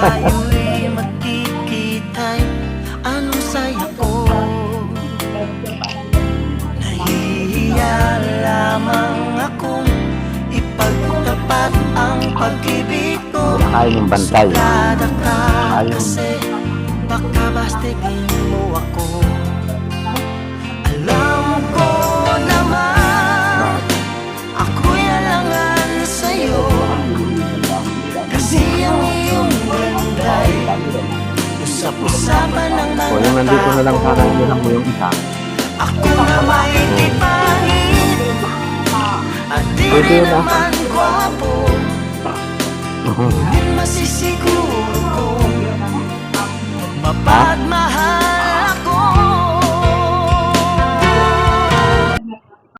tayo'y magkikita'y anong saya ko. Nahihiya lamang akong ipagtapat ang pag-ibig ko. Ayaw yung bantay. Suplada ka Ayaw. kasi baka bastibin mo ako. Alam ko naman ako'y alangan sa'yo, kasi ang iyong ganda'y usap-usapan ng mga O yung nandito na lang sana yun mo yung isa. ako na may tipangin at di Pwede rin yun, ah. naman gwapo. Ngunit masisiguro ko mapadma